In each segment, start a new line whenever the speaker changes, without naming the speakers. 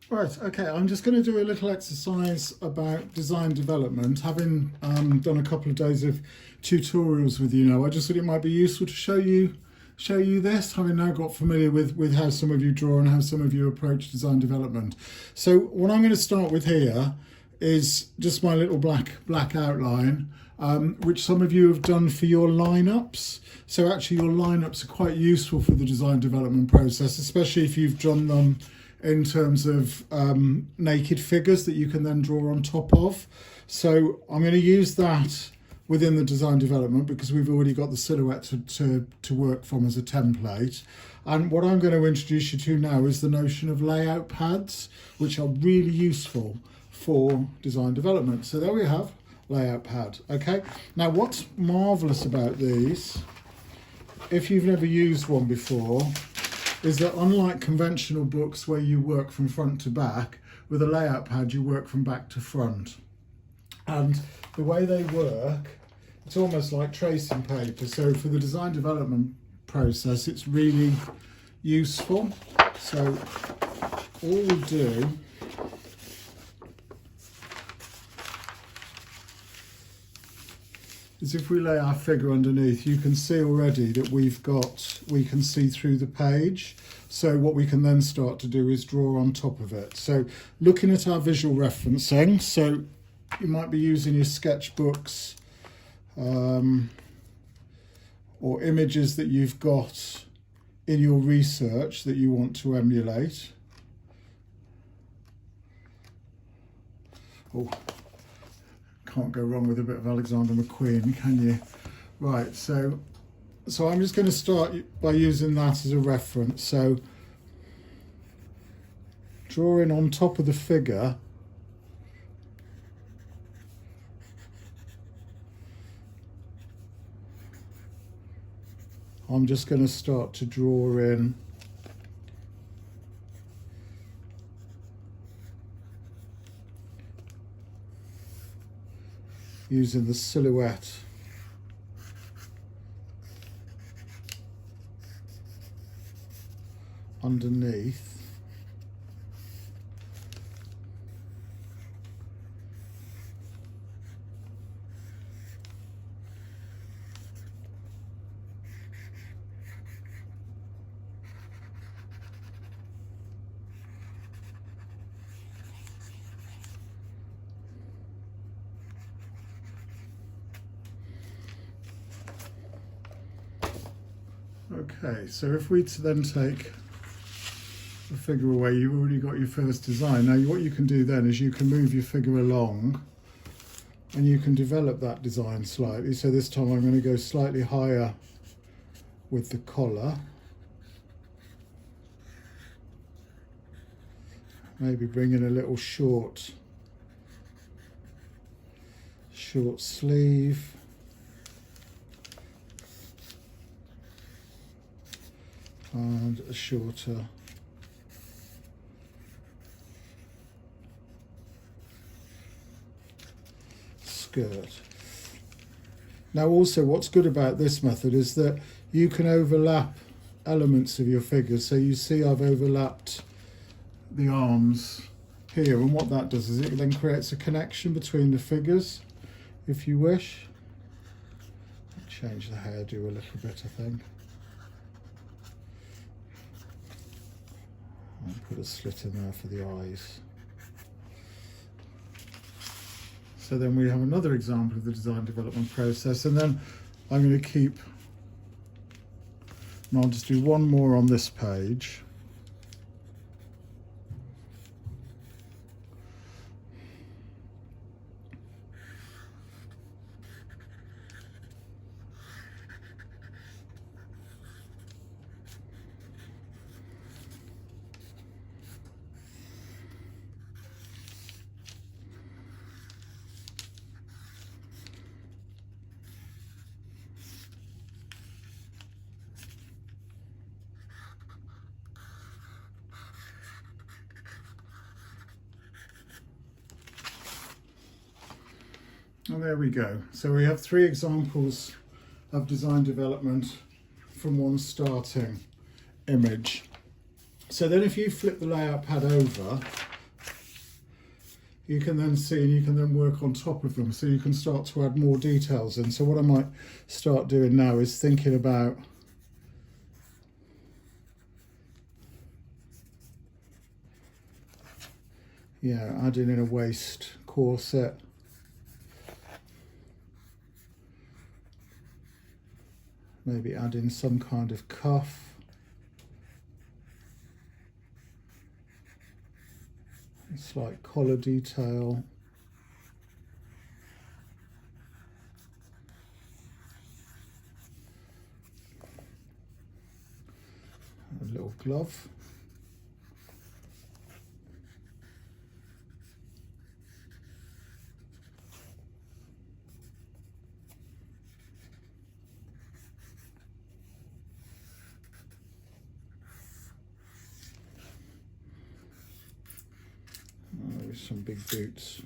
Right, okay, I'm just going to do a little exercise about design development. Having done a couple of days of tutorials with you now, I just thought it might be useful to show you this, having now got familiar with how some of you draw and how some of you approach design development. So what I'm going to start with here is just my little black outline, which some of you have done for your lineups. So actually your lineups are quite useful for the design development process, especially if you've done them in terms of naked figures that you can then draw on top of. So I'm going to use that within the design development because we've already got the silhouette to work from as a template. And what I'm going to introduce you to now is the notion of layout pads, which are really useful for design development. So there we have layout pad. Okay, now what's marvelous about these, if you've never used one before, is that unlike conventional books where you work from front to back, with a layout pad you work from back to front. And the way they work, it's almost like tracing paper. So for the design development process, it's really useful. So all we do is if we lay our figure underneath, you can see already that we can see through the page. So what we can then start to do is draw on top of it. So looking at our visual referencing, so you might be using your sketchbooks or images that you've got in your research that you want to emulate. Oh, can't go wrong with a bit of Alexander McQueen, can you? Right, so I'm just going to start by using that as a reference. So drawing on top of the figure, I'm just going to start to draw in using the silhouette underneath. Okay, so if we then take the figure away, you've already got your first design. Now what you can do then is you can move your figure along and you can develop that design slightly. So this time I'm going to go slightly higher with the collar. Maybe bring in a little short sleeve. And a shorter skirt. Now also what's good about this method is that you can overlap elements of your figure. So you see I've overlapped the arms here, and what that does is it then creates a connection between the figures if you wish. Change the hairdo a little bit, I think. And put a slit in there for the eyes. So then we have another example of the design development process, and then I'm going to keep, and I'll just do one more on this page. And there we go. So we have three examples of design development from one starting image. So then if you flip the layout pad over, you can then see and you can then work on top of them, so you can start to add more details in. So what I might start doing now is thinking about adding in a waist corset, maybe add in some kind of cuff, a slight collar detail, a little glove. Some big boots.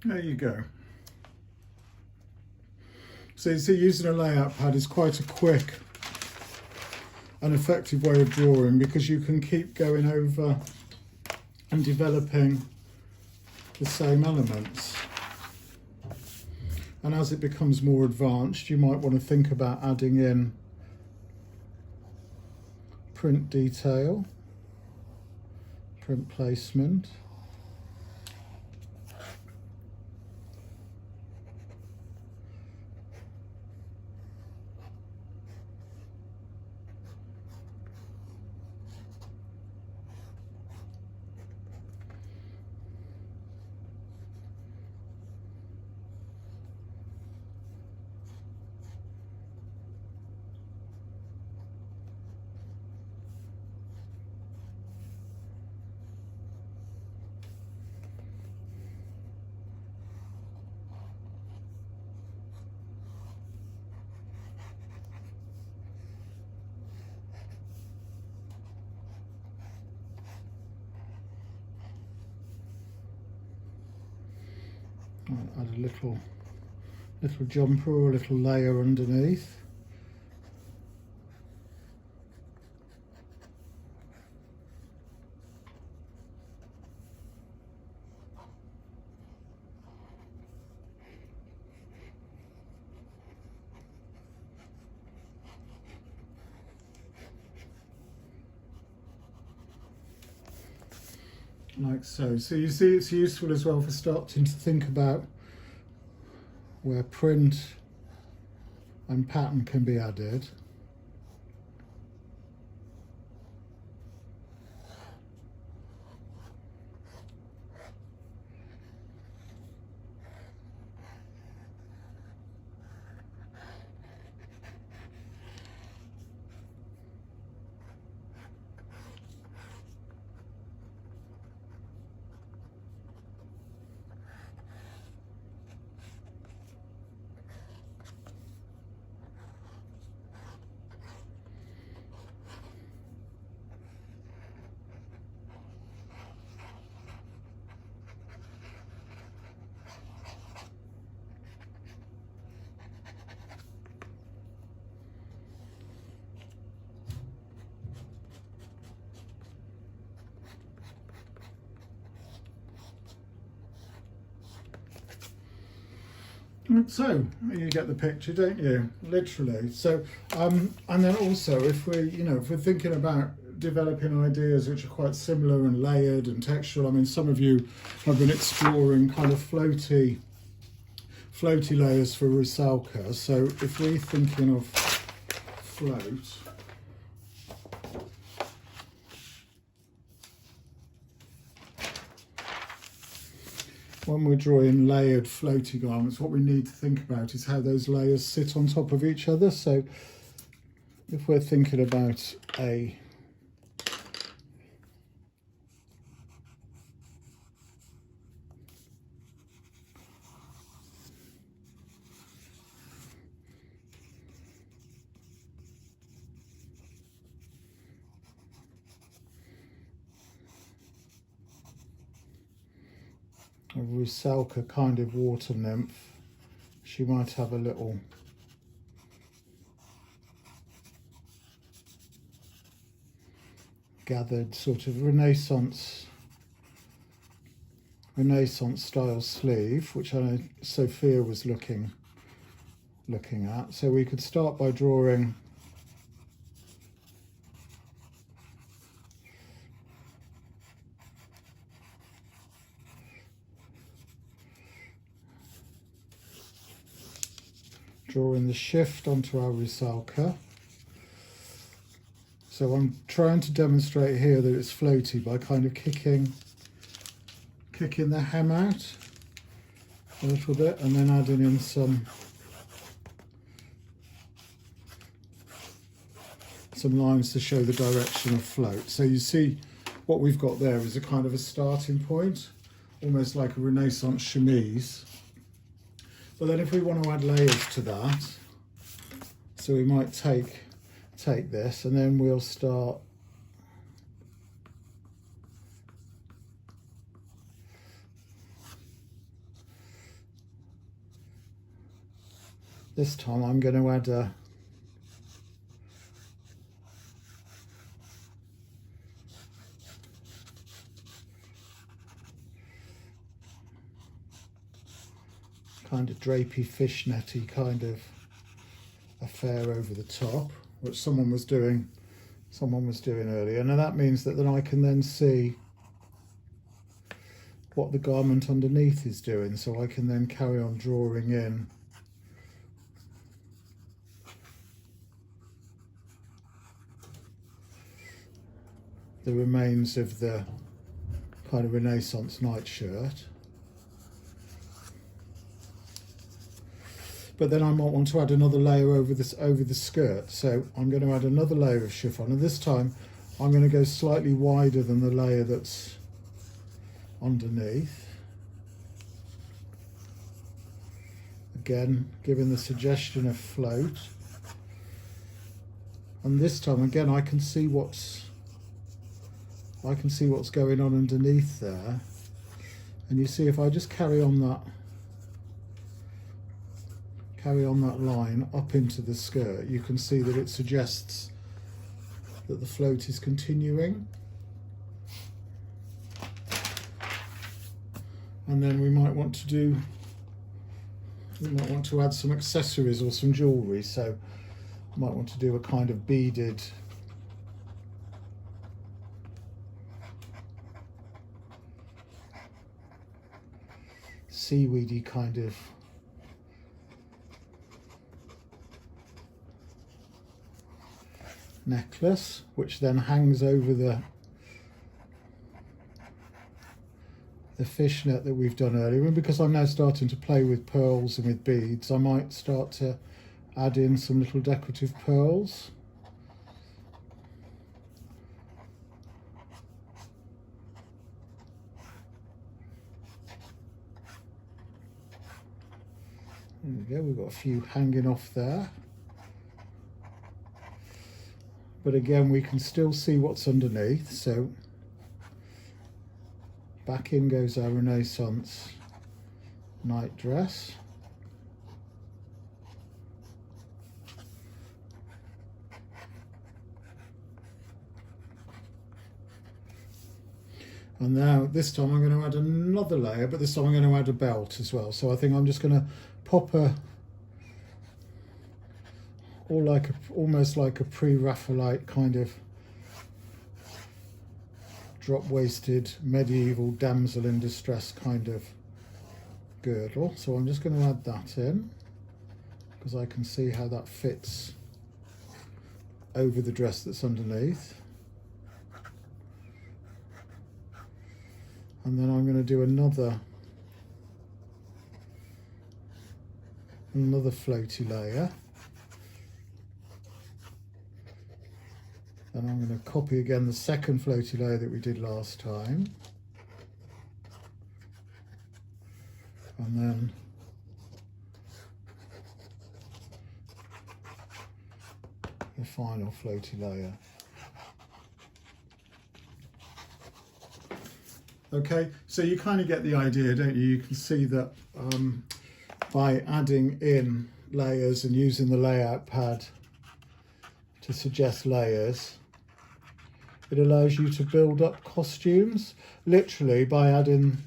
There you go. So you see, using a layout pad is quite a quick and effective way of drawing, because you can keep going over and developing the same elements. And as it becomes more advanced, you might want to think about adding in print detail, print placement. I'll add a little jumper or a little layer underneath. Like so. So you see, it's useful as well for starting to think about where print and pattern can be added. So you get the picture, don't you? Literally. So and then also, if we're thinking about developing ideas which are quite similar and layered and textural. I mean, some of you have been exploring kind of floaty layers for Rusalka. So if we're thinking of float, when we're drawing layered floaty garments, what we need to think about is how those layers sit on top of each other. So if we're thinking about a Rusalka kind of water nymph, she might have a little gathered sort of Renaissance style sleeve, which I know Sophia was looking at. So we could start by drawing the shift onto our Rusalka. So I'm trying to demonstrate here that it's floaty by kind of kicking the hem out a little bit and then adding in some lines to show the direction of float. So you see what we've got there is a kind of a starting point, almost like a Renaissance chemise. But then if we want to add layers to that, so we might take this and then we'll start this time I'm going to add a kind of drapey fishnetty kind of affair over the top, which someone was doing earlier. Now that means that then I can then see what the garment underneath is doing, so I can then carry on drawing in the remains of the kind of Renaissance nightshirt. But then I might want to add another layer over the skirt. So I'm going to add another layer of chiffon, and this time I'm going to go slightly wider than the layer that's underneath. Again, giving the suggestion of float. And this time again I can see what's going on underneath there. And you see if I just carry on that line up into the skirt, you can see that it suggests that the float is continuing. And then we might want to add some accessories or some jewellery, so I might want to do a kind of beaded seaweedy kind of necklace, which then hangs over the fishnet that we've done earlier. And because I'm now starting to play with pearls and with beads, I might start to add in some little decorative pearls. There we go, we've got a few hanging off there. But again, we can still see what's underneath. So back in goes our Renaissance night dress. And now this time I'm going to add another layer, but this time I'm going to add a belt as well. So I think I'm just going to pop almost like a pre-Raphaelite kind of drop-waisted medieval damsel in distress kind of girdle. So I'm just going to add that in because I can see how that fits over the dress that's underneath. And then I'm going to do another floaty layer. And I'm going to copy again the second floaty layer that we did last time. And then the final floaty layer. Okay, so you kind of get the idea, don't you? You can see that by adding in layers and using the layout pad to suggest layers, it allows you to build up costumes literally by adding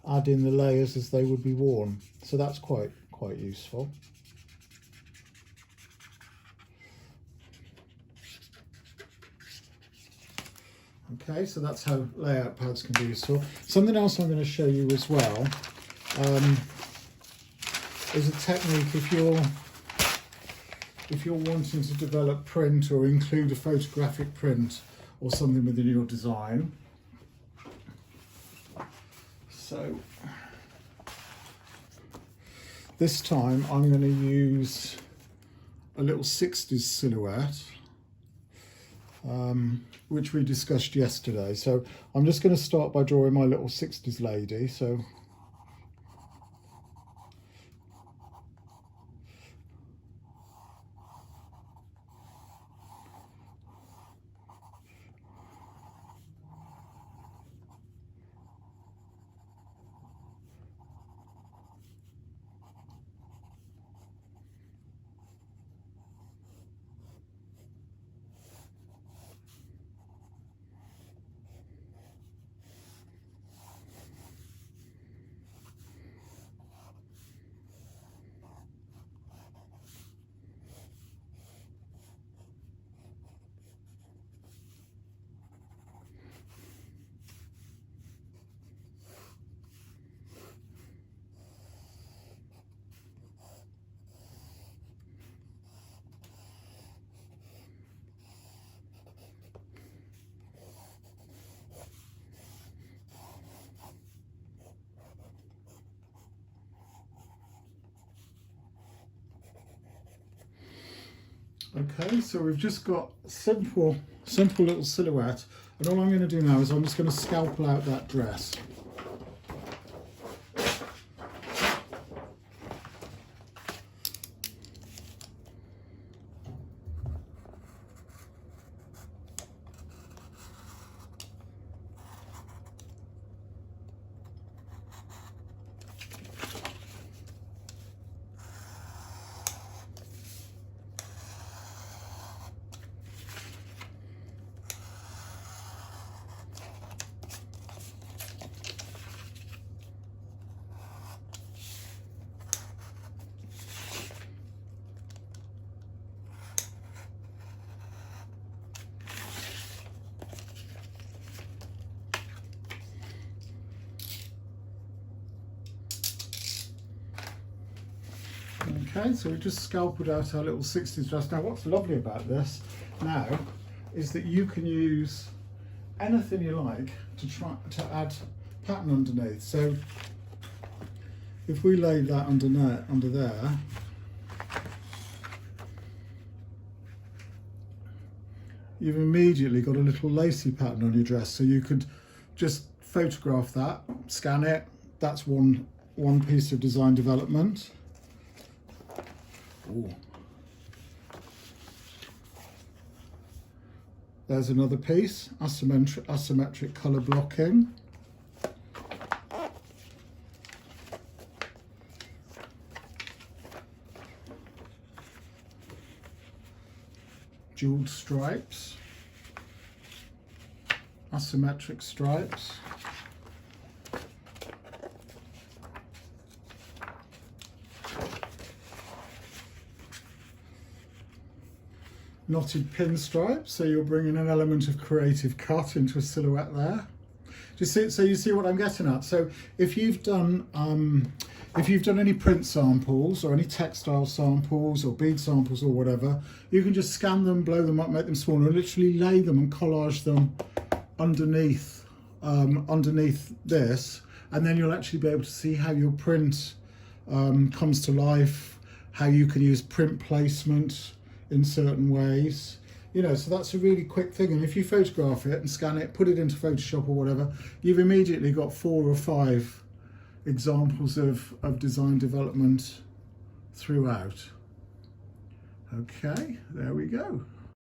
the layers as they would be worn. So that's quite useful. Okay, so that's how layout pads can be useful. Something else I'm going to show you as well is a technique if you're wanting to develop print or include a photographic print or something within your design. So this time I'm going to use a little 60s silhouette, which we discussed yesterday. So I'm just going to start by drawing my little 60s lady. So okay, so we've just got simple little silhouette, and all I'm going to do now is I'm just going to scalpel out that dress. Okay, so we just scalpeled out our little 60s dress. Now what's lovely about this now is that you can use anything you like to add pattern underneath. So if we lay that under there, you've immediately got a little lacy pattern on your dress. So you could just photograph that, scan it. That's one piece of design development. Ooh. There's another piece, asymmetric colour blocking. Jeweled stripes, asymmetric stripes. knotted pinstripe, so you're bringing an element of creative cut into a silhouette there. Just see, so you see what I'm getting at. So if you've done any print samples or any textile samples or bead samples or whatever, you can just scan them, blow them up, make them smaller, and literally lay them and collage them underneath this, and then you'll actually be able to see how your print comes to life, how you can use print placement in certain ways. You know, so that's a really quick thing. And if you photograph it and scan it, put it into Photoshop or whatever, you've immediately got 4 or 5 examples of design development throughout. Okay, there we go.